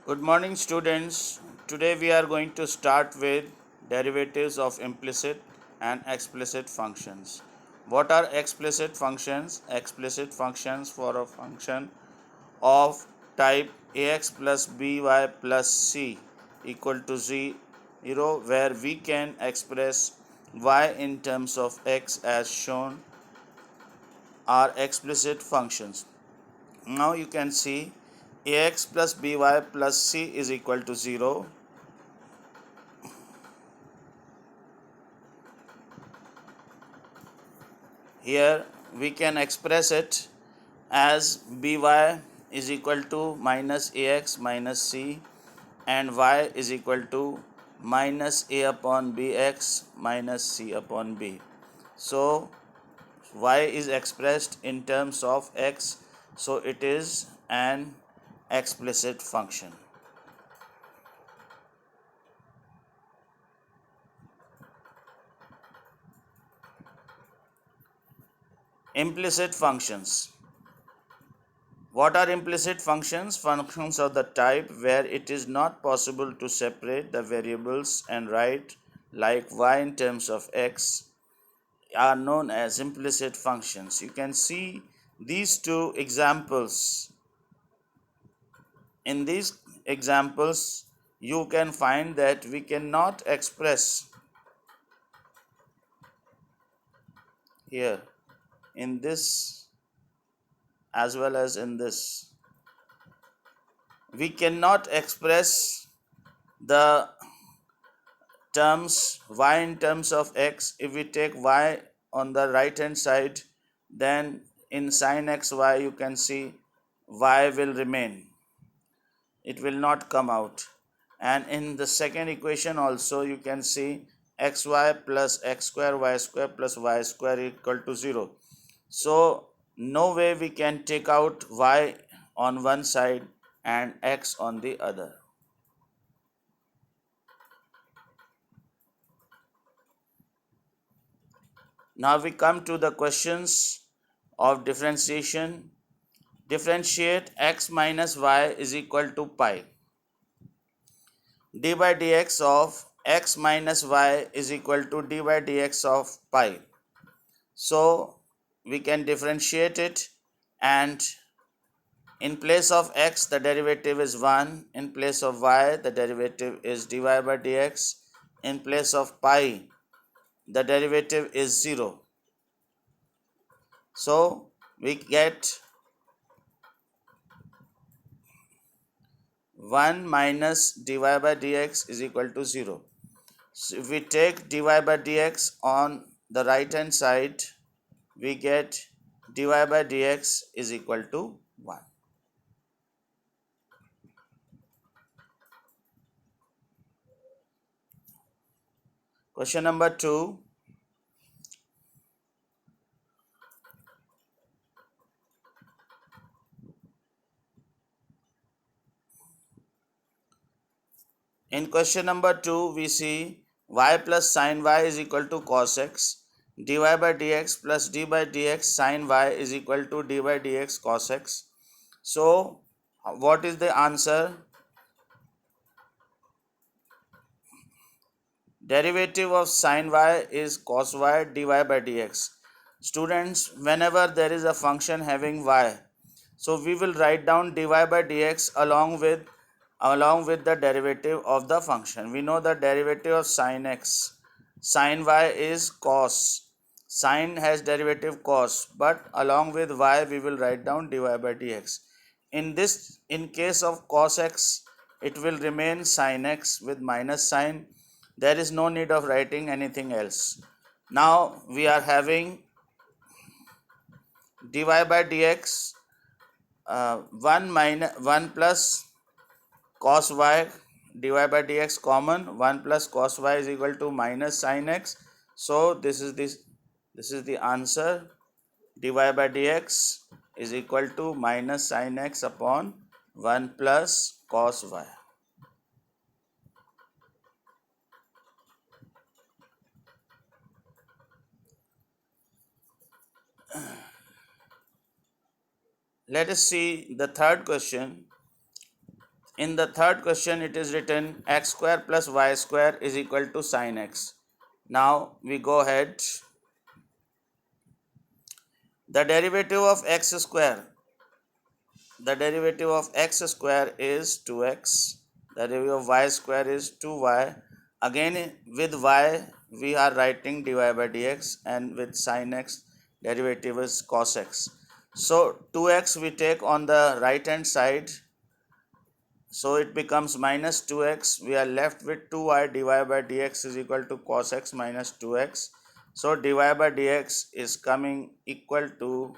Good morning, students. Today we are going to start with derivatives of implicit and explicit functions. What are explicit functions? Explicit functions for a function of type ax plus by plus c equal to 0 where we can express y in terms of x as shown are explicit functions. Now you can see ax plus by plus c is equal to 0. Here we can express it as by is equal to minus ax minus c and y is equal to minus a upon bx minus c upon b. So y is expressed in terms of x, so it is an explicit function. Implicit functions. What are implicit functions? Functions of the type where it is not possible to separate the variables and write like y in terms of x are known as implicit functions. You can see these two examples. In these examples, you can find that we cannot express here in this as well as in this. We cannot express the terms y in terms of x. If we take y on the right hand side, then in sin xy you can see y will remain, it will not come out. And in the second equation also you can see xy plus x square y square plus y square equal to 0. So no way we can take out y on one side and x on the other. Now we come to the questions of differentiation. Differentiate x minus y is equal to pi. D by dx of x minus y is equal to d by dx of pi. So we can differentiate it, and in place of x the derivative is 1, in place of y the derivative is dy by dx, in place of pi the derivative is 0. So we get 1 minus dy by dx is equal to 0. So if we take dy by dx on the right hand side, we get dy by dx is equal to 1. Question number 2. In question number 2, we see y plus sin y is equal to cos x. Dy by dx plus d by dx sin y is equal to d by dx cos x. So, what is the answer? Derivative of sin y is cos y dy by dx. Students, whenever there is a function having y, so we will write down dy by dx along with the derivative of the function. We know the derivative of sin x. Sin y is cos. Sin has derivative cos, but along with y we will write down dy by dx. In case of cos x, it will remain sin x with minus sign. There is no need of writing anything else. Now we are having dy by dx 1 plus cos y dy by dx common, 1 plus cos y is equal to minus sin x. So this is the answer. Dy by dx is equal to minus sin x upon 1 plus cos y. Let us see the third question. in the third question it is written x square plus y square is equal to sin x. Now we go ahead. The derivative of x square, the derivative of x square is 2x, the derivative of y square is 2y. Again with y we are writing dy by dx, and with sin x derivative is cos x. So 2x we take on the right hand side, so it becomes minus 2x. We are left with 2y. Dy by dx is equal to cos x minus 2x. So dy by dx is coming equal to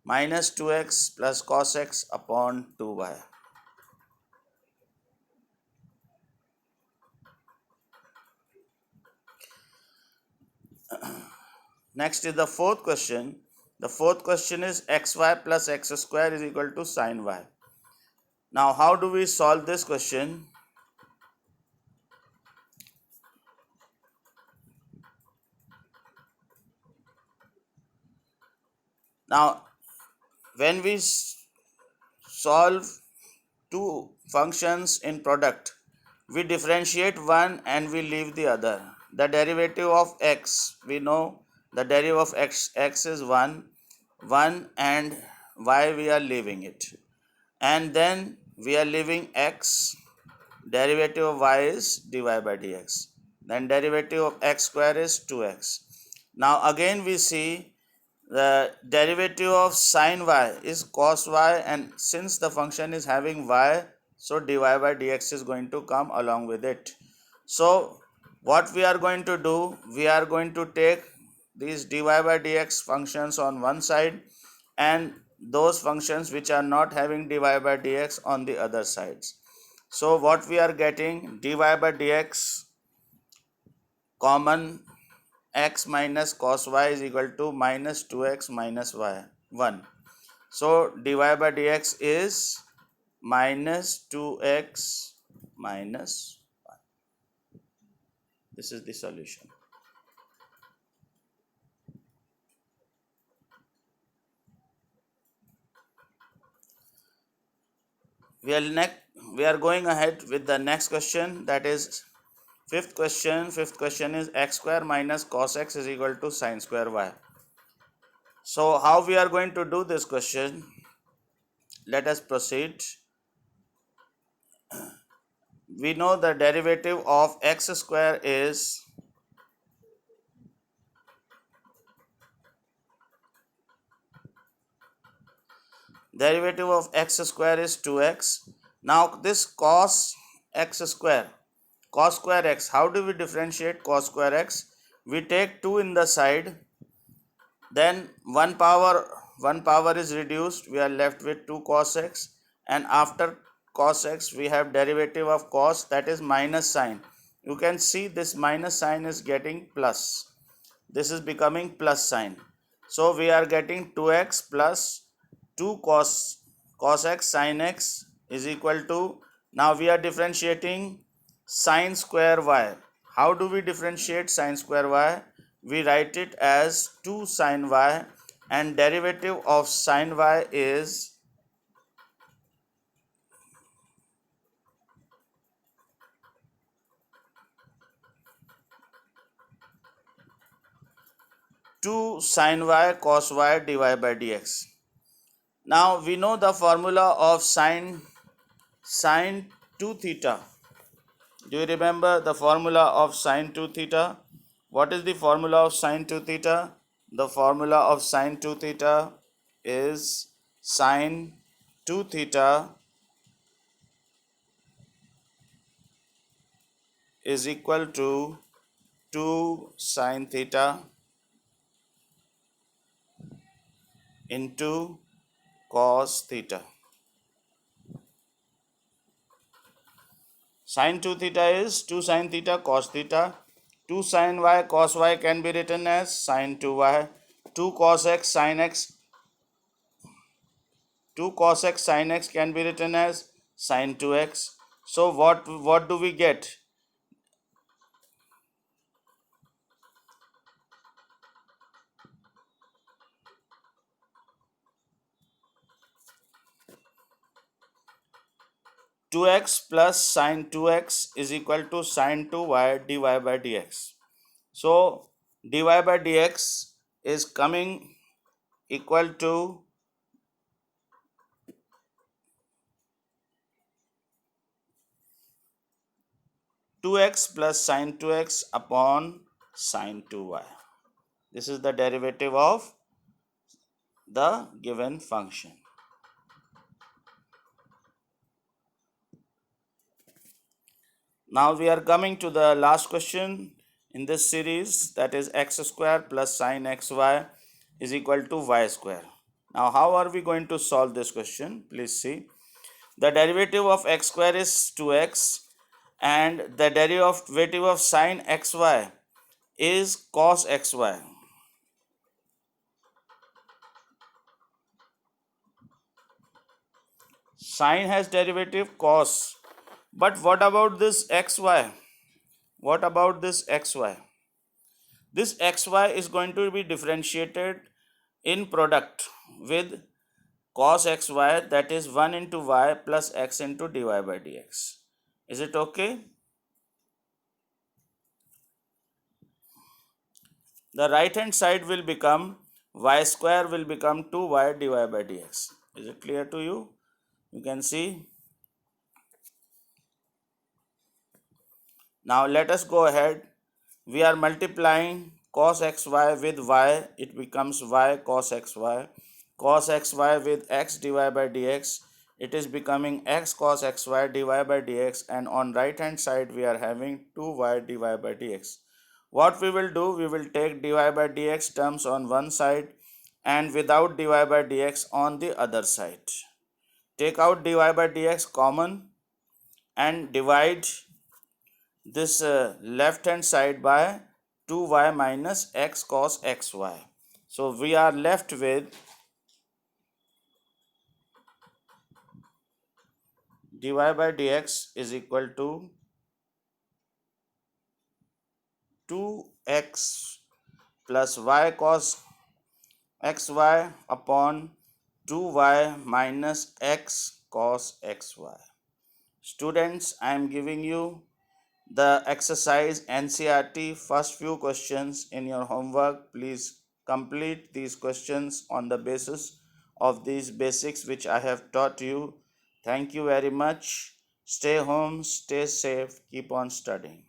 minus 2x plus cos x upon 2y. Next is the fourth question. The fourth question is xy plus x square is equal to sin y. Now how do we solve this question? Now when we solve two functions in product, we differentiate one and we leave the other. The derivative of x, we know the derivative of x is 1 and y we are leaving it. And then we are leaving x, derivative of y is dy by dx. Then derivative of x square is 2x. Now again we see the derivative of sin y is cos y, and since the function is having y, so dy by dx is going to come along with it. So what we are going to do, we are going to take these dy by dx functions on one side and those functions which are not having dy by dx on the other sides. So what we are getting, dy by dx common, x minus cos y is equal to minus 2x minus y 1. So dy by dx is minus 2x minus 1. This is the solution. We are going ahead with the next question, that is fifth question. Fifth question is x square minus cos x is equal to sin square y. So how we are going to do this question? Let us proceed. We know the derivative of x square is derivative of x square is 2x. Now this cos x square, cos square x, how do we differentiate cos square x? We take 2 in the side, then one power is reduced, we are left with 2 cos x, and after cos x we have derivative of cos, that is minus sign. You can see this minus sign is getting plus, this is becoming plus sign. So we are getting 2x plus 2 cos x sin x is equal to, now we are differentiating sin square y. How do we differentiate sin square y? We write it as 2 sin y, and derivative of sin y is 2 sin y cos y dy by dx. Now we know the formula of sine 2 theta. Do you remember the formula of sine 2 theta? What is the formula of sine 2 theta? The formula of sine 2 theta is sine 2 theta is equal to 2 sine theta into cos theta. Sine 2 theta is 2 sine theta cos theta. 2 sine y cos y can be written as sine 2y. 2 cos x sin x, 2 cos x sin x can be written as sin 2x. So what do we get? 2x plus sine 2x is equal to sine 2y dy by dx. So dy by dx is coming equal to 2x plus sine 2x upon sine 2y. This is the derivative of the given function. Now we are coming to the last question in this series, that is x square plus sine xy is equal to y square. Now how are we going to solve this question? Please see. The derivative of x square is 2x and the derivative of sine xy is cos xy. Sine has derivative cos. But what about this xy? What about this xy? This xy is going to be differentiated in product with cos xy, that is 1 into y plus x into dy by dx. Is it okay? The right hand side will become y square will become 2y dy by dx. Is it clear to you? You can see. Now let us go ahead. We are multiplying cos xy with y. It becomes y cos xy. Cos xy with x dy by dx. It is becoming x cos xy dy by dx, and on right hand side we are having 2y dy by dx. What we will do, we will take dy by dx terms on one side and without dy by dx on the other side. Take out dy by dx common and divide this left hand side by 2y minus x cos xy. So we are left with dy by dx is equal to 2x plus y cos xy upon 2y minus x cos xy. Students, I am giving you the exercise NCERT first few questions in your homework. Please complete these questions on the basis of these basics which I have taught you. Thank you very much. Stay home, stay safe, keep on studying.